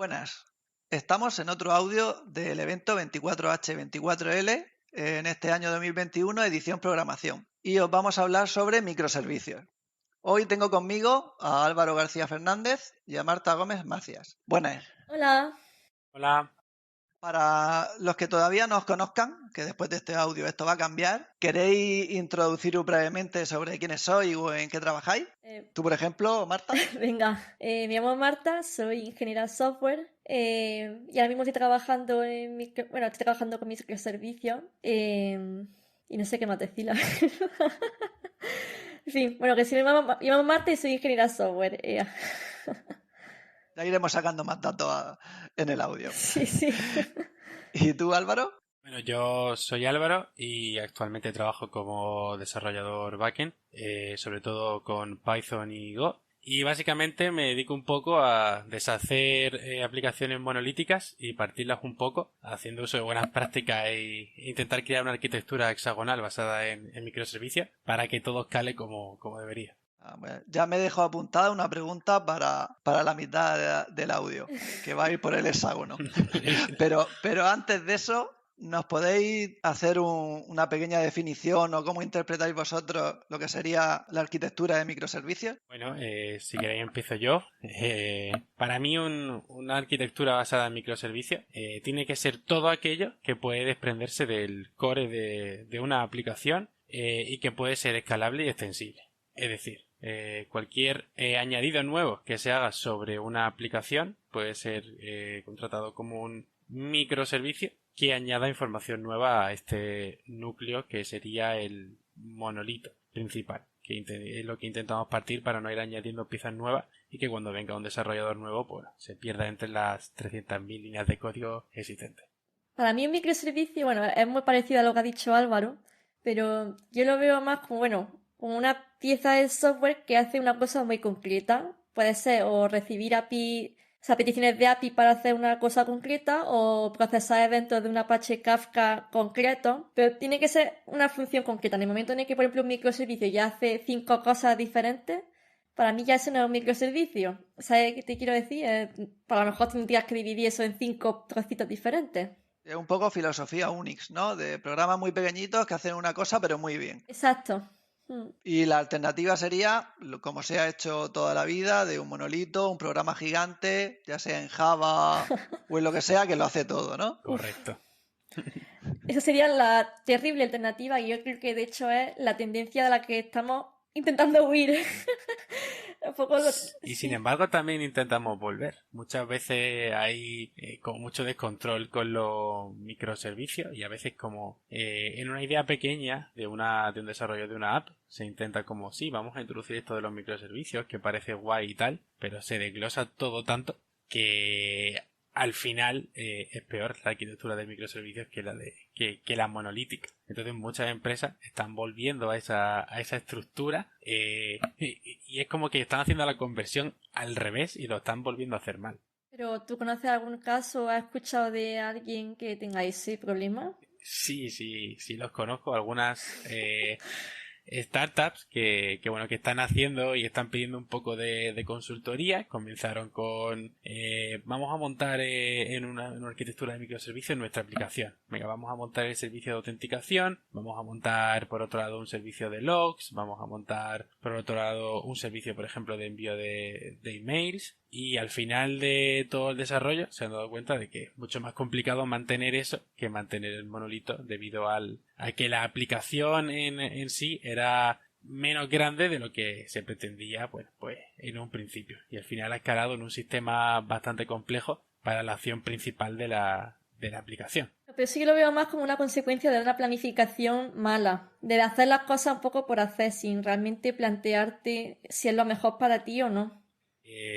Buenas, estamos en otro audio del evento 24H24L en este año 2021, edición programación, y os vamos a hablar sobre microservicios. Hoy tengo conmigo a Álvaro García Fernández y a Marta Gómez Macías. Buenas. Hola. Hola. Para los que todavía no os conozcan, que después de este audio esto va a cambiar, ¿queréis introduciros brevemente sobre quiénes sois o en qué trabajáis? Tú, por ejemplo, Marta. Venga, me llamo Marta, soy ingeniera de software y ahora mismo estoy trabajando estoy trabajando con microservicios y no sé qué más decir, la verdad. En fin, bueno, que si me llamo Marta y soy ingeniera de software. Ya iremos sacando más datos en el audio. Sí. ¿Y tú, Álvaro? Bueno, yo soy Álvaro y actualmente trabajo como desarrollador backend, sobre todo con Python y Go. Y básicamente me dedico un poco a deshacer aplicaciones monolíticas y partirlas un poco, haciendo uso de buenas prácticas e intentar crear una arquitectura hexagonal basada en microservicios para que todo escale como debería. Bueno, ya me dejo apuntada una pregunta para la mitad del audio, que va a ir por el hexágono. Pero antes de eso, ¿nos podéis hacer una pequeña definición o cómo interpretáis vosotros lo que sería la arquitectura de microservicios? Bueno, si queréis empiezo yo. Para mí una arquitectura basada en microservicios tiene que ser todo aquello que puede desprenderse del core de una aplicación y que puede ser escalable y extensible. Es decir, cualquier añadido nuevo que se haga sobre una aplicación puede ser contratado como un microservicio que añada información nueva a este núcleo que sería el monolito principal, que es lo que intentamos partir para no ir añadiendo piezas nuevas y que cuando venga un desarrollador nuevo pues se pierda entre las 300.000 líneas de código existentes. Para mí un microservicio, bueno, es muy parecido a lo que ha dicho Álvaro, pero yo lo veo más como una pieza de software que hace una cosa muy concreta. Puede ser o recibir API, o sea, peticiones de API para hacer una cosa concreta o procesar eventos de un Apache Kafka concreto, pero tiene que ser una función concreta. En el momento en el que, por ejemplo, un microservicio ya hace 5 cosas diferentes, para mí ya eso no es un microservicio. ¿Sabes qué te quiero decir? Para lo mejor tendrías que dividir eso en 5 trocitos diferentes. Es un poco filosofía Unix, ¿no? De programas muy pequeñitos que hacen una cosa pero muy bien. Exacto. Y la alternativa sería, como se ha hecho toda la vida, de un monolito, un programa gigante, ya sea en Java o en lo que sea, que lo hace todo, ¿no? Correcto. Esa sería la terrible alternativa y yo creo que de hecho es la tendencia de la que estamos intentando huir. Un poco Y sin sí. embargo también intentamos volver. Muchas veces hay como mucho descontrol con los microservicios y a veces como en una idea pequeña de un desarrollo de una app se intenta como sí, vamos a introducir esto de los microservicios que parece guay y tal, pero se desglosa todo tanto que al final es peor la arquitectura de microservicios que la monolítica. Entonces muchas empresas están volviendo a esa estructura y es como que están haciendo la conversión al revés y lo están volviendo a hacer mal. Pero ¿tú conoces algún caso o has escuchado de alguien que tenga ese problema? Sí, los conozco. Algunas startups que están haciendo y están pidiendo un poco de consultoría. Comenzaron con vamos a montar en una arquitectura de microservicios nuestra aplicación. Venga, vamos a montar el servicio de autenticación, vamos a montar por otro lado un servicio de logs, vamos a montar por otro lado un servicio, por ejemplo, de envío de emails. Y al final de todo el desarrollo se han dado cuenta de que es mucho más complicado mantener eso que mantener el monolito debido a que la aplicación en sí era menos grande de lo que se pretendía pues en un principio. Y al final ha escalado en un sistema bastante complejo para la acción principal de la aplicación. Pero sí que lo veo más como una consecuencia de una planificación mala, de hacer las cosas un poco por hacer, sin realmente plantearte si es lo mejor para ti o no.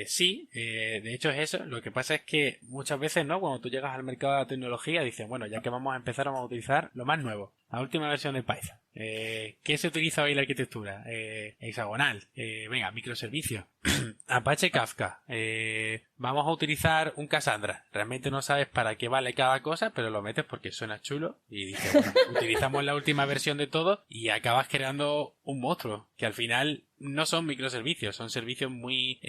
Sí, de hecho es eso. Lo que pasa es que muchas veces, ¿no? Cuando tú llegas al mercado de la tecnología, dices, bueno, ya que vamos a empezar, vamos a utilizar lo más nuevo. La última versión de Python. ¿Qué se utiliza hoy en la arquitectura? Hexagonal. Venga, microservicios. Apache Kafka. Vamos a utilizar un Cassandra. Realmente no sabes para qué vale cada cosa, pero lo metes porque suena chulo. Y dices, bueno, utilizamos la última versión de todo y acabas creando un monstruo. Que al final no son microservicios, son servicios muy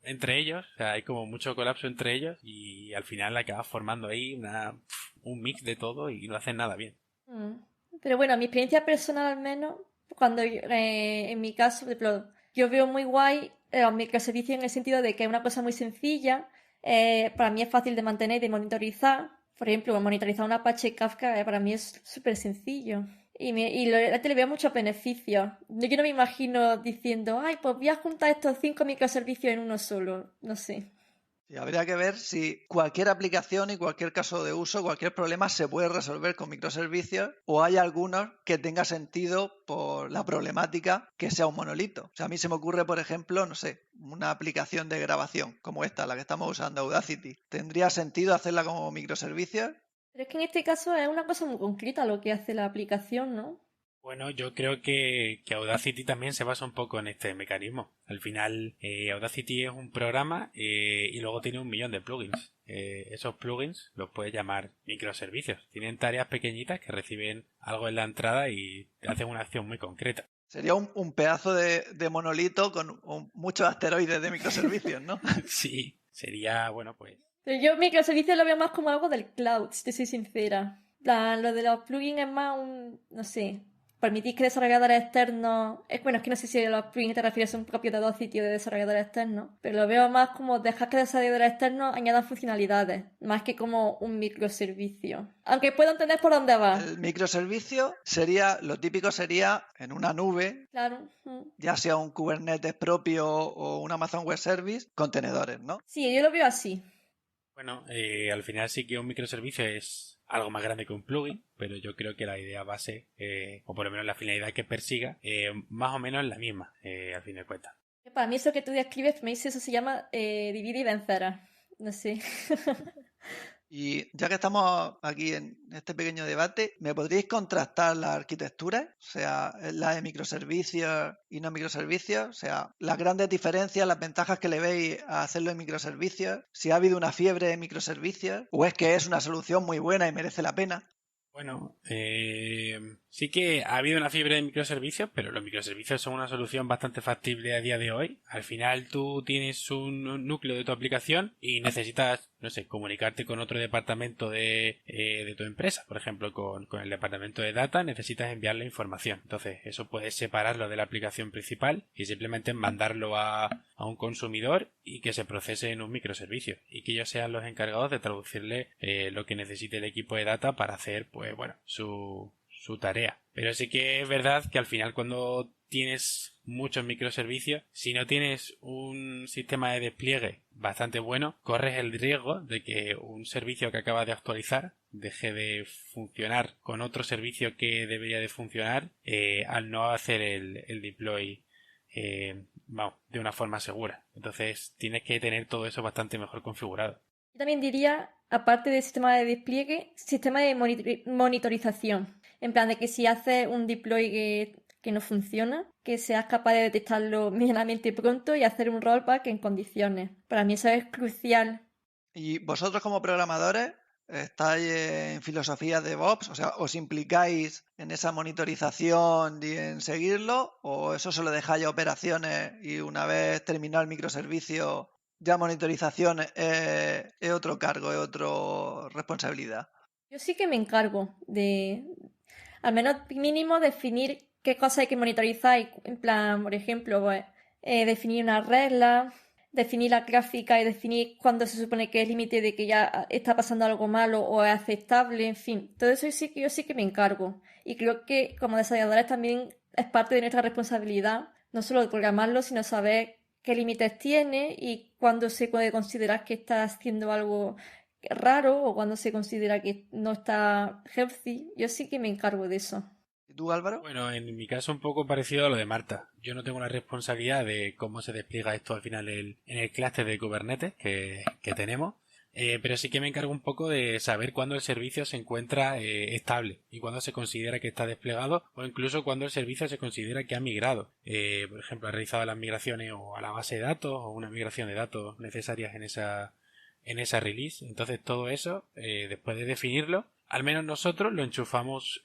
entre ellos. O sea, hay como mucho colapso entre ellos y al final acabas formando ahí un mix de todo y no hacen nada bien. Pero bueno, mi experiencia personal al menos, cuando en mi caso, por ejemplo, yo veo muy guay los microservicios en el sentido de que es una cosa muy sencilla, para mí es fácil de mantener y de monitorizar. Por ejemplo, monitorizar un Apache Kafka para mí es súper sencillo. Y le veo muchos beneficios. Yo no me imagino diciendo, ay, pues voy a juntar estos 5 microservicios en uno solo. No sé. Y habría que ver si cualquier aplicación y cualquier caso de uso, cualquier problema se puede resolver con microservicios o hay algunos que tenga sentido por la problemática que sea un monolito. O sea, a mí se me ocurre, por ejemplo, no sé, una aplicación de grabación como esta, la que estamos usando, Audacity. ¿Tendría sentido hacerla como microservicios? Pero es que en este caso es una cosa muy concreta lo que hace la aplicación, ¿no? Bueno, yo creo que Audacity también se basa un poco en este mecanismo. Al final, Audacity es un programa y luego tiene 1.000.000 de plugins. Esos plugins los puedes llamar microservicios. Tienen tareas pequeñitas que reciben algo en la entrada y hacen una acción muy concreta. Sería un pedazo de monolito con muchos asteroides de microservicios, ¿no? Sí, sería, bueno, pues... Pero yo microservicios lo veo más como algo del cloud, si te soy sincera. Lo de los plugins es más no sé, permitir que desarrolladores externos... Bueno, es que no sé si a los plugins te refieres a un propio de Audacity o de desarrolladores externos, pero lo veo más como dejar que desarrolladores externos añadan funcionalidades, más que como un microservicio. Aunque puedo entender por dónde va. El microservicio sería, lo típico sería en una nube, Claro. ya sea un Kubernetes propio o un Amazon Web Service, contenedores, ¿no? Sí, yo lo veo así. Bueno, al final sí que un microservicio es algo más grande que un plugin, pero yo creo que la idea base, o por lo menos la finalidad que persiga, más o menos es la misma, al fin de cuentas. Para mí eso que tú describes, me dice, eso se llama divide y vencerás. No sé. Y ya que estamos aquí en este pequeño debate, ¿me podríais contrastar las arquitecturas? O sea, la de microservicios y no microservicios. O sea, las grandes diferencias, las ventajas que le veis a hacerlo en microservicios. Si ha habido una fiebre de microservicios o es que es una solución muy buena y merece la pena. Bueno, sí que ha habido una fiebre de microservicios, pero los microservicios son una solución bastante factible a día de hoy. Al final tú tienes un núcleo de tu aplicación y necesitas, no sé, comunicarte con otro departamento de tu empresa. Por ejemplo, con el departamento de data necesitas enviarle información. Entonces, eso puedes separarlo de la aplicación principal y simplemente mandarlo a un consumidor y que se procese en un microservicio y que ellos sean los encargados de traducirle lo que necesite el equipo de data para hacer, pues bueno, su tarea. Pero sí que es verdad que al final cuando tienes muchos microservicios, si no tienes un sistema de despliegue bastante bueno, corres el riesgo de que un servicio que acabas de actualizar deje de funcionar con otro servicio que debería de funcionar al no hacer el deploy de una forma segura. Entonces tienes que tener todo eso bastante mejor configurado. Yo también diría, aparte del sistema de despliegue, sistema de monitorización. En plan de que si haces un deploy que no funciona, que seas capaz de detectarlo medianamente pronto y hacer un rollback en condiciones. Para mí eso es crucial. ¿Y vosotros como programadores estáis en filosofía de DevOps? O sea, ¿os implicáis en esa monitorización y en seguirlo? ¿O eso se lo dejáis a operaciones y una vez terminado el microservicio, ya monitorización es otro cargo, es otra responsabilidad? Yo sí que me encargo de, al menos mínimo, definir qué cosas hay que monitorizar. En plan, por ejemplo, pues, definir una regla, definir la gráfica y definir cuándo se supone que es límite de que ya está pasando algo malo o es aceptable, en fin. Todo eso yo sí que me encargo. Y creo que como desarrolladores también es parte de nuestra responsabilidad, no solo de programarlo, sino saber qué límites tiene y cuándo se puede considerar que está haciendo algo raro o cuando se considera que no está healthy. Yo sí que me encargo de eso. ¿Y tú, Álvaro? Bueno, en mi caso un poco parecido a lo de Marta. Yo no tengo la responsabilidad de cómo se despliega esto al final en el clúster de Kubernetes que tenemos, Pero sí que me encargo un poco de saber cuándo el servicio se encuentra estable y cuándo se considera que está desplegado o incluso cuándo el servicio se considera que ha migrado. Por ejemplo, ha realizado las migraciones o a la base de datos o una migración de datos necesarias en esa release. Entonces todo eso, después de definirlo, al menos nosotros lo enchufamos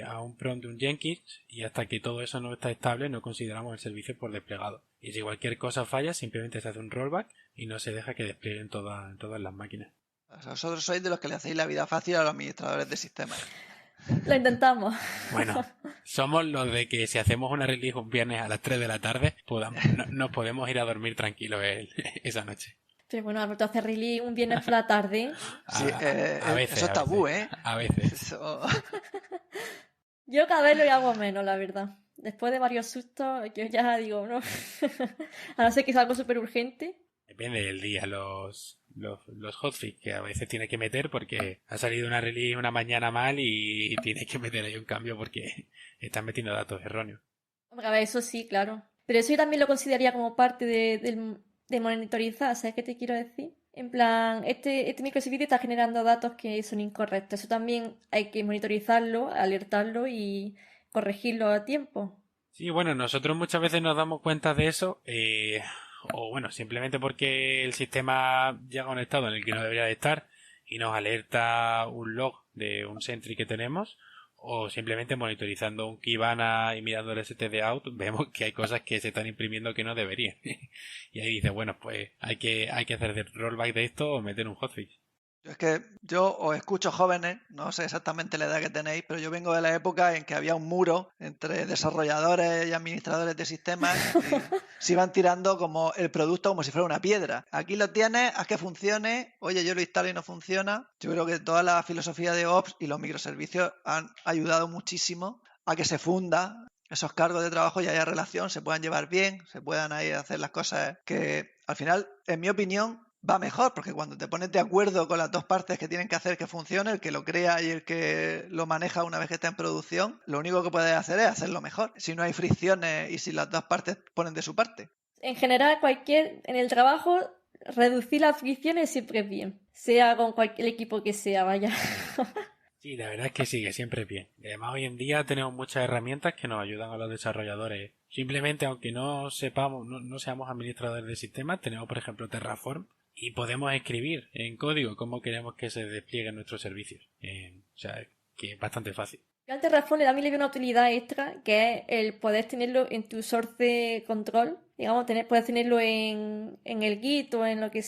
a un prompt de un Jenkins y hasta que todo eso no está estable no consideramos el servicio por desplegado. Y si cualquier cosa falla, simplemente se hace un rollback y no se deja que despliegue en todas las máquinas. Vosotros sois de los que le hacéis la vida fácil a los administradores de sistemas. Lo intentamos. Bueno, somos los de que si hacemos una release un viernes a las 3 de la tarde, nos podemos ir a dormir tranquilos esa noche. Pero bueno, Alberto hace release un viernes por la tarde. Sí, a veces, eso es tabú, ¿eh? A veces. Eso... Yo cada vez lo hago menos, la verdad. Después de varios sustos, yo ya digo, no. A no ser que sea algo súper urgente. Depende del día, los hotfix que a veces tiene que meter porque ha salido una release una mañana mal y tiene que meter ahí un cambio porque están metiendo datos erróneos. A ver, eso sí, claro. Pero eso yo también lo consideraría como parte de monitorizar, ¿sabes qué te quiero decir? En plan, este microservicio está generando datos que son incorrectos. Eso también hay que monitorizarlo, alertarlo y corregirlo a tiempo. Sí, bueno, nosotros muchas veces nos damos cuenta de eso, o bueno, simplemente porque el sistema llega a un estado en el que no debería de estar y nos alerta un log de un sentry que tenemos, o simplemente monitorizando un Kibana y mirando el std-out, vemos que hay cosas que se están imprimiendo que no deberían. Y ahí dice, bueno, pues hay que hacer de rollback de esto o meter un hotfix. Es que yo os escucho jóvenes, no sé exactamente la edad que tenéis, pero yo vengo de la época en que había un muro entre desarrolladores y administradores de sistemas y se iban tirando como el producto como si fuera una piedra. Aquí lo tienes, haz que funcione, oye, yo lo instalo y no funciona. Yo creo que toda la filosofía de Ops y los microservicios han ayudado muchísimo a que se funda esos cargos de trabajo y haya relación, se puedan llevar bien, se puedan ahí hacer las cosas que al final, en mi opinión, va mejor, porque cuando te pones de acuerdo con las dos partes que tienen que hacer que funcione, el que lo crea y el que lo maneja una vez que está en producción, lo único que puedes hacer es hacerlo mejor, si no hay fricciones y si las dos partes ponen de su parte. En general, en el trabajo, reducir las fricciones siempre es bien, sea con cualquier equipo que sea, vaya. Sí, la verdad es que sí, que siempre es bien. Además, hoy en día tenemos muchas herramientas que nos ayudan a los desarrolladores. Simplemente, aunque no sepamos, no seamos administradores de sistemas, tenemos, por ejemplo, Terraform y podemos escribir en código cómo queremos que se desplieguen nuestros servicios. O sea, que es bastante fácil. Yo al Terraform también le veo una utilidad extra, que es el poder tenerlo en tu source control. Digamos, puedes tenerlo en el Git o en lo que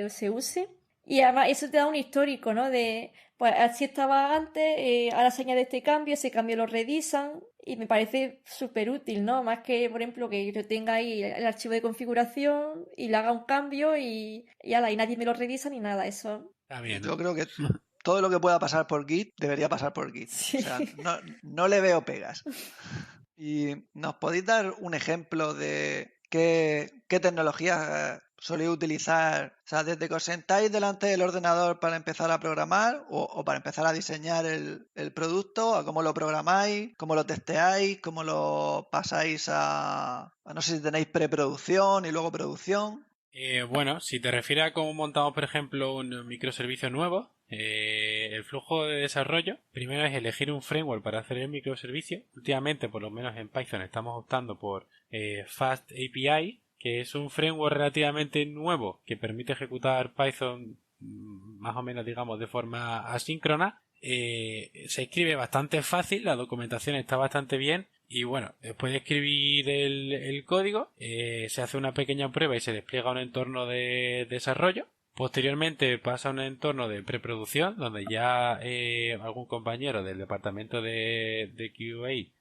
se use. Y además eso te da un histórico, ¿no? De, pues así estaba antes, ahora se añade este cambio, ese cambio lo revisan y me parece súper útil, ¿no? Más que, por ejemplo, que yo tenga ahí el archivo de configuración y le haga un cambio y nadie me lo revisa ni nada, eso. Está bien, ¿no? Yo creo que todo lo que pueda pasar por Git debería pasar por Git. Sí. O sea, no le veo pegas. ¿Y nos podéis dar un ejemplo de qué tecnologías soléis utilizar? O sea, desde que os sentáis delante del ordenador para empezar a programar o para empezar a diseñar el producto, a cómo lo programáis, cómo lo testeáis, cómo lo pasáis a no sé si tenéis preproducción y luego producción. Bueno, si te refieres a cómo montamos, por ejemplo, un microservicio nuevo, el flujo de desarrollo, primero es elegir un framework para hacer el microservicio. Últimamente, por lo menos en Python, estamos optando por Fast API, que es un framework relativamente nuevo que permite ejecutar Python más o menos, digamos, de forma asíncrona. Se escribe bastante fácil, la documentación está bastante bien. Y bueno, después de escribir el código, se hace una pequeña prueba y se despliega un entorno de desarrollo. Posteriormente pasa a un entorno de preproducción, donde ya algún compañero del departamento de QA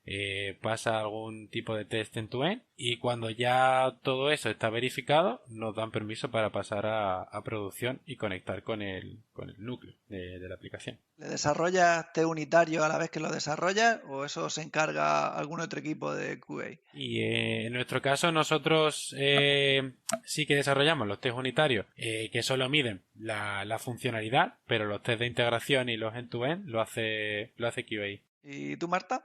pasa algún tipo de test end-to-end. Y cuando ya todo eso está verificado, nos dan permiso para pasar a producción y conectar con el núcleo de la aplicación. ¿Le desarrollas test unitario a la vez que lo desarrollas o eso se encarga algún otro equipo de QA? Y en nuestro caso nosotros sí que desarrollamos los test unitarios que solo miden la funcionalidad, pero los test de integración y los end-to-end lo hace QA. ¿Y tú, Marta?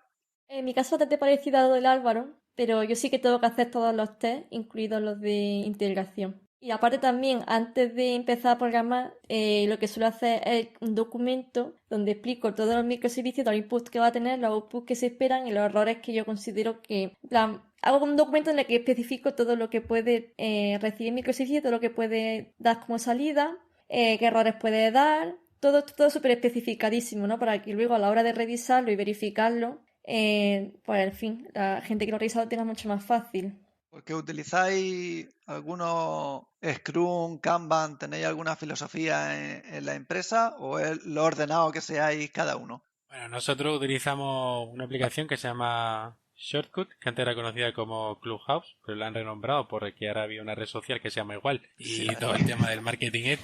En mi caso te parecido a lo del Álvaro, pero yo sí que tengo que hacer todos los test, incluidos los de integración. Y aparte también, antes de empezar a programar, lo que suelo hacer es un documento donde explico todos los microservicios, todos los inputs que va a tener, los outputs que se esperan y los errores que yo considero que... En plan, hago un documento en el que especifico todo lo que puede recibir el microservicio, todo lo que puede dar como salida, qué errores puede dar, todo súper especificadísimo, ¿no? Para que luego a la hora de revisarlo y verificarlo, pues al fin, la gente que lo revisa lo tenga mucho más fácil. Porque utilizáis algunos Scrum, Kanban, ¿tenéis alguna filosofía en la empresa o es lo ordenado que seáis cada uno? Bueno, nosotros utilizamos una aplicación que se llama Shortcut, que antes era conocida como Clubhouse, pero la han renombrado porque ahora había una red social que se llama igual y Sí. todo el tema del marketing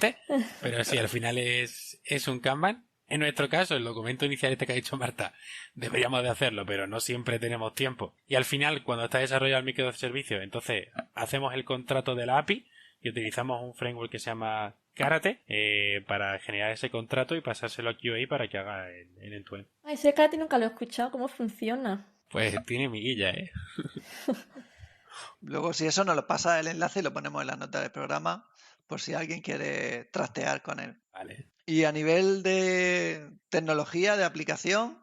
pero sí, al final es un Kanban. En nuestro caso, el documento inicial este que ha dicho Marta, deberíamos de hacerlo, pero no siempre tenemos tiempo. Y al final, cuando está desarrollado el microservicio, entonces hacemos el contrato de la API y utilizamos un framework que se llama Karate para generar ese contrato y pasárselo a QA para que haga el end-to-end. Ay, ese Karate nunca lo he escuchado, ¿cómo funciona? Pues tiene miguilla, ¿eh? Luego, si eso nos lo pasa el enlace y lo ponemos en la nota del programa por si alguien quiere trastear con él. Vale. Y a nivel de tecnología, de aplicación,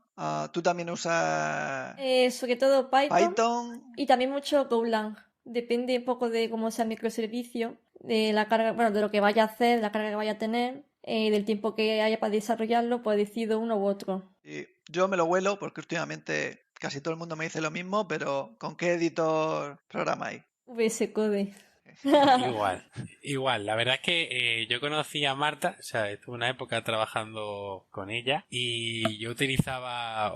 ¿tú también usas Sobre todo Python Python? y también mucho Golang. Depende un poco de cómo sea el microservicio, de la carga, bueno, de lo que vaya a hacer, la carga que vaya a tener, del tiempo que haya para desarrollarlo, pues decido uno u otro. Y yo me lo vuelo porque últimamente casi todo el mundo me dice lo mismo, pero ¿con qué editor programáis? VS Code. Igual. La verdad es que yo conocí a Marta, o sea, estuve una época trabajando con ella y yo utilizaba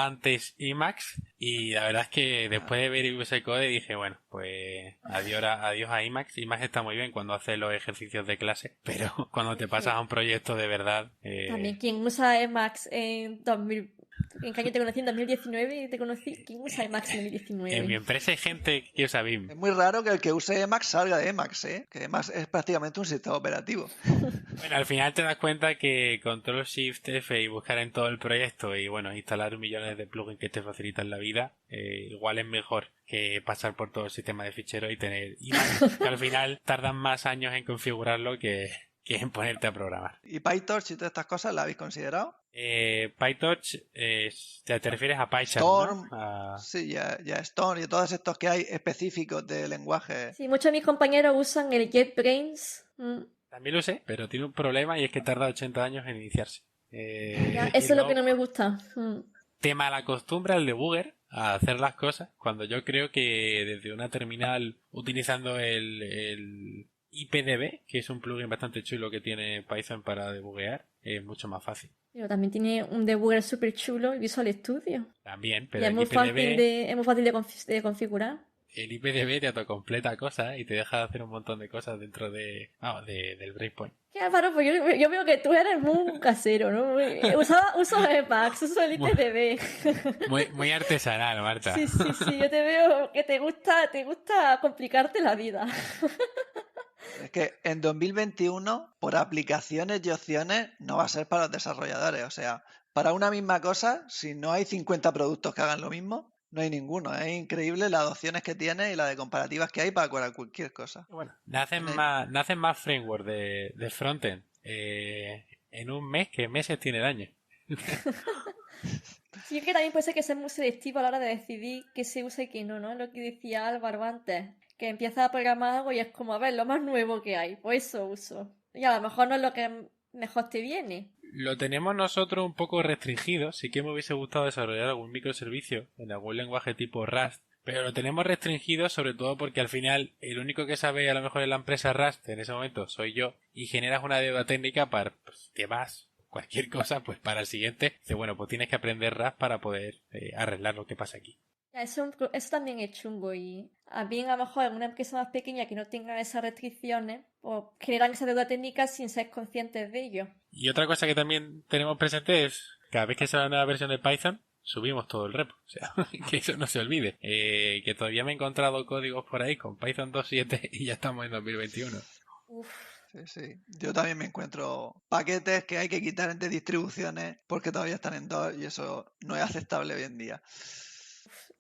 antes Emacs y la verdad es que después de ver VS Code dije, bueno, pues adiós a Emacs. Emacs está muy bien cuando haces los ejercicios de clase, pero cuando te pasas a un proyecto de verdad... También quien usa Emacs en 2000... ¿En qué año te conocí? En 2019 y te conocí. ¿Quién usa Emacs en En mi 2019? empresa hay gente que usa BIM. Es muy raro que el que use Emacs salga de Emacs, ¿eh? Que Emacs es prácticamente un sistema operativo. Bueno, al final te das cuenta que Control Shift F y buscar en todo el proyecto y bueno, instalar millones de plugins que te facilitan la vida, igual es mejor que pasar por todo el sistema de ficheros y tener imágenes que al final tardan más años en configurarlo que en ponerte a programar. ¿Y PyTorch y todas estas cosas las habéis considerado? PyTorch, te refieres a PyCharm, Storm, ¿no? sí, ya Storm y todos estos que hay específicos de lenguaje. Sí, muchos de mis compañeros usan el JetBrains. También lo sé, pero tiene un problema y es que tarda 80 años en iniciarse. Ya, Y eso es lo que luego no me gusta. te malacostumbra el debugger a hacer las cosas cuando yo creo que desde una terminal utilizando el IPDB, que es un plugin bastante chulo que tiene Python para debuguear, es mucho más fácil. Pero también tiene un debugger súper chulo, el Visual Studio. También, Y pero es el muy fácil IPDB, de configurar. el IPDB te autocompleta cosas y te deja hacer un montón de cosas dentro del breakpoint. ¿Qué, Álvaro? Pues yo veo que tú eres muy casero, ¿no? Uso Emacs, uso el IPDB. Muy artesanal, Marta. Sí, yo te veo que te gusta complicarte la vida. Es que en 2021, por aplicaciones y opciones, no va a ser para los desarrolladores. O sea, para una misma cosa, si no hay 50 productos que hagan lo mismo, no hay ninguno. Es increíble las opciones que tiene y las de comparativas que hay para cualquier cosa. Bueno, nacen más framework de frontend en un mes que meses tiene el año. Sí, que también puede ser que sea muy selectivo a la hora de decidir qué se usa y qué no, ¿no? Lo que decía Álvaro antes, que empieza a programar algo y es como, a ver, lo más nuevo que hay, pues eso uso. Y a lo mejor no es lo que mejor te viene. Lo tenemos nosotros un poco restringido. Sí que me hubiese gustado desarrollar algún microservicio en algún lenguaje tipo Rust, pero lo tenemos restringido sobre todo porque al final el único que sabe a lo mejor en la empresa Rust en ese momento soy yo y generas una deuda técnica para pues, que vas cualquier cosa pues para el siguiente dice bueno pues tienes que aprender Rust para poder arreglar lo que pasa aquí. Eso también es chungo y a bien a lo mejor en una empresa más pequeña que no tenga esas restricciones pues generan esa deuda técnica sin ser conscientes de ello. Y otra cosa que también tenemos presente es cada vez que sale una nueva versión de Python subimos todo el repo, o sea, que eso no se olvide, que todavía me he encontrado códigos por ahí con Python 2.7 y ya estamos en 2021. Uf. Sí. Yo también me encuentro paquetes que hay que quitar entre distribuciones porque todavía están en 2 y eso no es aceptable hoy en día.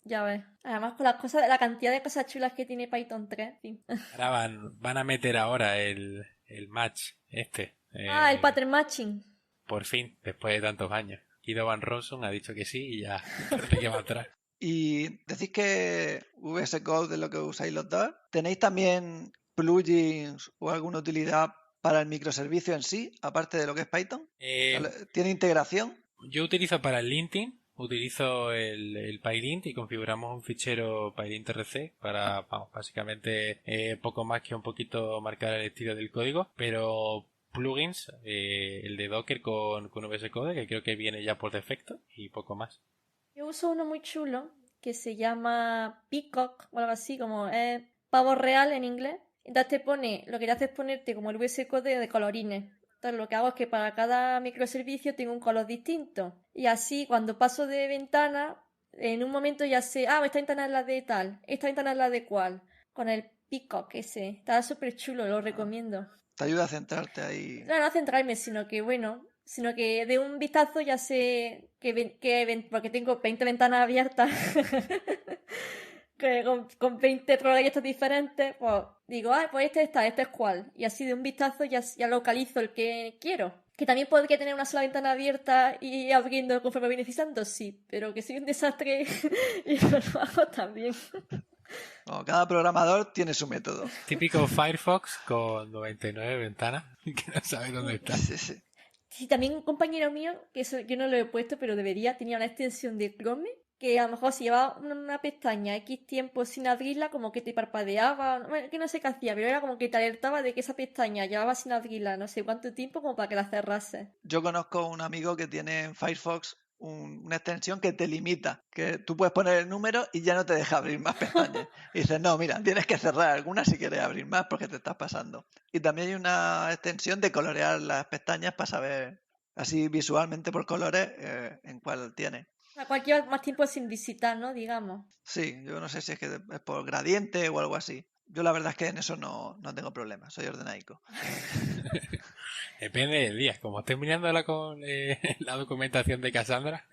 Ya ves. Además con las cosas, la cantidad de cosas chulas que tiene Python 3. Sí. Ahora van a meter ahora el match El pattern matching. por fin, después de tantos años. Guido Van Rossum ha dicho que sí y ya parece que va atrás. Y decís que VS Code es lo que usáis los dos. ¿Tenéis también plugins o alguna utilidad para el microservicio en sí, aparte de lo que es Python? ¿Tiene integración? Yo utilizo para el linting, utilizo el PyLint y configuramos un fichero PyLint-RC para, básicamente poco más que un poquito marcar el estilo del código, pero plugins, el de Docker con VS Code, que creo que viene ya por defecto, y poco más. Yo uso uno muy chulo que se llama Peacock o algo así, como es pavo real en inglés. Entonces te pone, lo que te hace es ponerte como el VS Code de colorines. Entonces lo que hago es que para cada microservicio tengo un color distinto. Y así cuando paso de ventana, en un momento ya sé, esta ventana es la de tal, esta ventana es la de cual. Con el Peacock ese. Está súper chulo, lo recomiendo. Te ayuda a centrarte ahí. No a centrarme, sino que de un vistazo ya sé porque tengo 20 ventanas abiertas que con 20 proyectos diferentes, pues digo, pues este es cuál. Y así de un vistazo ya localizo el que quiero. Que también podría tener una sola ventana abierta y abriendo conforme voy necesitando, sí, pero que soy un desastre y no lo hago también. Bueno, cada programador tiene su método. Típico Firefox con 99 ventanas que no sabe dónde está. Sí. Sí, también un compañero mío, que eso yo no lo he puesto, pero debería, tenía una extensión de Chrome, que a lo mejor si llevaba una pestaña X tiempo sin abrirla, como que te parpadeaba, bueno, que no sé qué hacía, pero era como que te alertaba de que esa pestaña llevaba sin abrirla no sé cuánto tiempo como para que la cerrase. Yo conozco un amigo que tiene en Firefox una extensión que te limita, que tú puedes poner el número y ya no te deja abrir más pestañas. Y dices, no, mira, tienes que cerrar algunas si quieres abrir más porque te estás pasando. Y también hay una extensión de colorear las pestañas para saber así visualmente por colores en cuál tiene. A cualquier más tiempo sin visitar, ¿no? Digamos. Sí, yo no sé si es que es por gradiente o algo así. Yo la verdad es que en eso no tengo problema, soy ordenaico. Depende del día. Como estés mirando la documentación de Cassandra.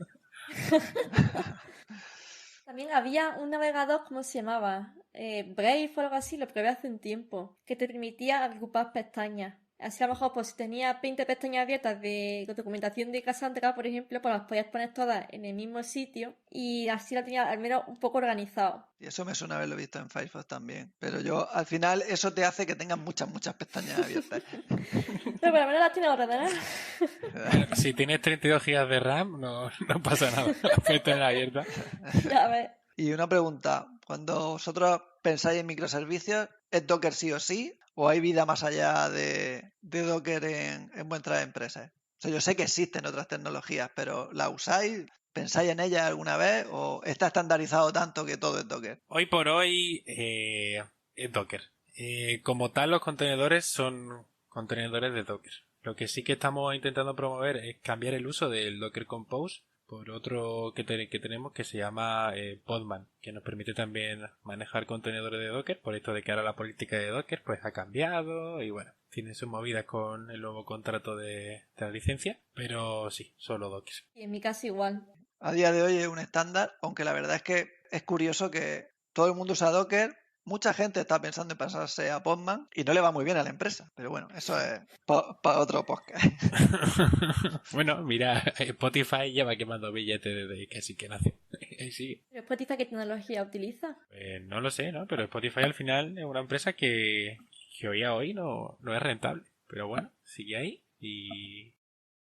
También había un navegador, ¿cómo se llamaba? Brave o algo así, lo probé hace un tiempo, que te permitía agrupar pestañas. Así a lo mejor, pues si tenías 20 pestañas abiertas de documentación de Cassandra, por ejemplo, pues las podías poner todas en el mismo sitio y así la tenía al menos un poco organizado. Y eso me suena haberlo visto en Firefox también. Pero yo, al final, eso te hace que tengas muchas pestañas abiertas. Pero por lo menos las tienes ordenadas. Bueno, si tienes 32 GB de RAM, no pasa nada. Las puedes tener abiertas. Ya ves. Y una pregunta, cuando vosotros pensáis en microservicios, ¿es Docker sí o sí? ¿O hay vida más allá de Docker en vuestras empresas? O sea, yo sé que existen otras tecnologías, pero ¿la usáis? ¿Pensáis en ellas alguna vez? ¿O está estandarizado tanto que todo es Docker? Hoy por hoy es Docker. Como tal, los contenedores son contenedores de Docker. Lo que sí que estamos intentando promover es cambiar el uso del Docker Compose por otro que tenemos que se llama Podman, que nos permite también manejar contenedores de Docker, por esto de que ahora la política de Docker pues ha cambiado y bueno, tiene sus movidas con el nuevo contrato de la licencia, pero sí, solo Docker. Y en mi caso igual. A día de hoy es un estándar, aunque la verdad es que es curioso que todo el mundo usa Docker. Mucha gente está pensando en pasarse a Podman y no le va muy bien a la empresa. Pero bueno, eso es para otro podcast. Bueno, mira, Spotify lleva quemando billetes desde casi que nació. Sí. ¿Pero Spotify qué tecnología utiliza? No lo sé, ¿no? Pero Spotify al final es una empresa que hoy a hoy no es rentable. Pero bueno, sigue ahí y...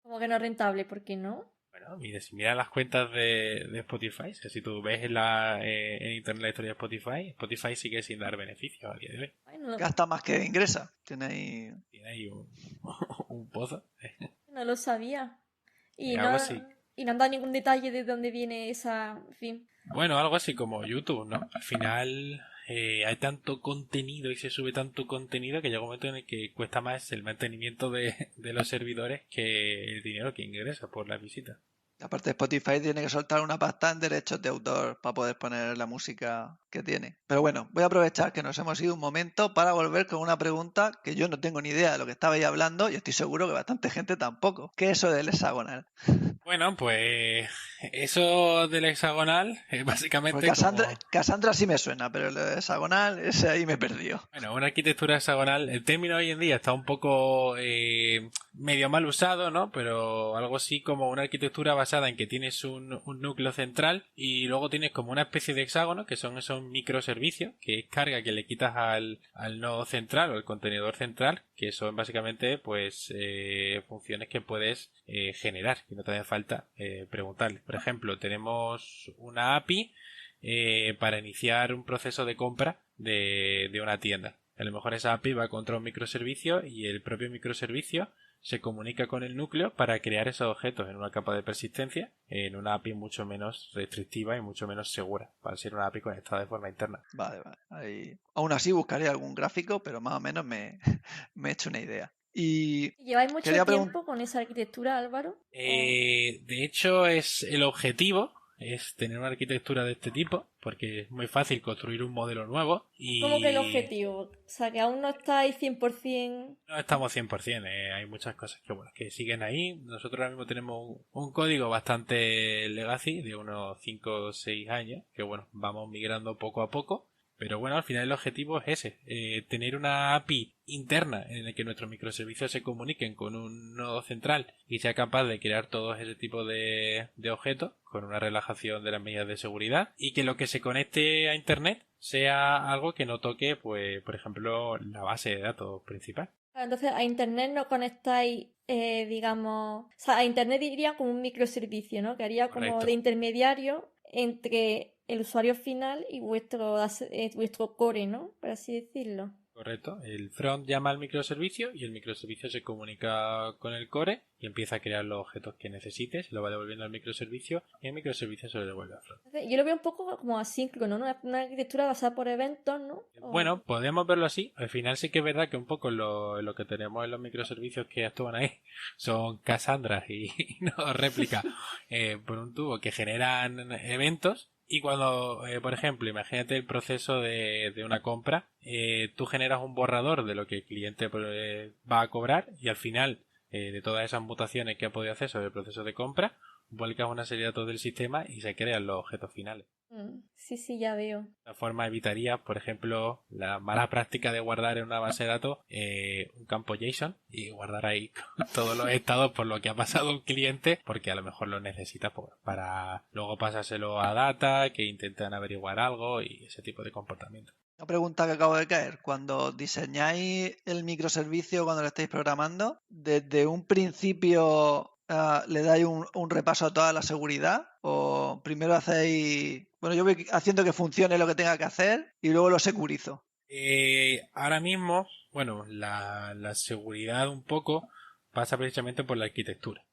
Como que no es rentable, ¿por qué no? Bueno, mira, si miras las cuentas de Spotify, o sea, si tú ves en internet la historia de Spotify sigue sin dar beneficios a día de hoy. Bueno, Gasta más que ingresa. Tiene ahí un pozo. no lo sabía. Y Algo no, así. y no han dado ningún detalle de dónde viene esa... En fin. Bueno, algo así como YouTube, ¿no? Al final hay tanto contenido y se sube tanto contenido que llega un momento en el que cuesta más el mantenimiento de los servidores que el dinero que ingresa por la visita. Aparte, Spotify tiene que soltar una pasta en derechos de autor para poder poner la música que tiene. Pero bueno, voy a aprovechar que nos hemos ido un momento para volver con una pregunta que yo no tengo ni idea de lo que estabais hablando y estoy seguro que bastante gente tampoco. ¿Qué es eso del hexagonal? Bueno, pues eso del hexagonal es básicamente Pues Cassandra, como... Cassandra sí me suena, pero el hexagonal, ese ahí me perdió. Bueno, una arquitectura hexagonal, el término hoy en día está un poco medio mal usado, ¿no? Pero algo así como una arquitectura basada en que tienes un núcleo central y luego tienes como una especie de hexágono, que son esos microservicios, que es carga que le quitas al nodo central o al contenedor central, que son básicamente pues funciones que puedes generar, que no te hace falta preguntarle. Por ejemplo, tenemos una API para iniciar un proceso de compra de una tienda. A lo mejor esa API va contra un microservicio y el propio microservicio se comunica con el núcleo para crear esos objetos en una capa de persistencia en una API mucho menos restrictiva y mucho menos segura, para ser una API conectada de forma interna. Vale. Ahí. Aún así buscaré algún gráfico, pero más o menos me he hecho una idea. Y ¿Lleváis mucho quería tiempo con esa arquitectura, Álvaro? De hecho, es el objetivo es tener una arquitectura de este tipo, porque es muy fácil construir un modelo nuevo y... ¿Cómo que el objetivo? O sea, que aún no estáis 100%... No estamos 100%, hay muchas cosas que siguen ahí. Nosotros ahora mismo tenemos un código bastante legacy de unos 5 o 6 años, que bueno, vamos migrando poco a poco. Pero bueno, al final el objetivo es ese, tener una API interna en la que nuestros microservicios se comuniquen con un nodo central y sea capaz de crear todo ese tipo de objetos con una relajación de las medidas de seguridad y que lo que se conecte a Internet sea algo que no toque, pues, por ejemplo, la base de datos principal. Entonces, a Internet no conectáis, digamos... O sea, a Internet iría como un microservicio, ¿no? Que haría como Correcto. de intermediario entre el usuario final y vuestro core, ¿no? Por así decirlo. Correcto. El front llama al microservicio y el microservicio se comunica con el core y empieza a crear los objetos que necesite, se lo va devolviendo al microservicio y el microservicio se lo devuelve al front. Entonces, yo lo veo un poco como asíncrono, ¿no? Una arquitectura basada por eventos, ¿no? Bueno, podemos verlo así. Al final sí que es verdad que un poco lo que tenemos en los microservicios que actúan ahí son Cassandras y no réplicas por un tubo que generan eventos. Y cuando, por ejemplo, imagínate el proceso de una compra, tú generas un borrador de lo que el cliente va a cobrar y al final de todas esas mutaciones que ha podido hacer sobre el proceso de compra, vuelcas una serie de datos del sistema y se crean los objetos finales. Sí, ya veo. De esta forma evitaría, por ejemplo, la mala práctica de guardar en una base de datos un campo JSON y guardar ahí todos los estados por lo que ha pasado un cliente, porque a lo mejor lo necesita para luego pasárselo a data, que intentan averiguar algo y ese tipo de comportamiento. Una pregunta que acabo de caer. Cuando diseñáis el microservicio, cuando lo estáis programando, ¿desde un principio le dais un repaso a toda la seguridad? ¿O primero hacéis... Bueno, yo voy haciendo que funcione lo que tenga que hacer y luego lo securizo? Ahora mismo, bueno, la seguridad un poco pasa precisamente por la arquitectura.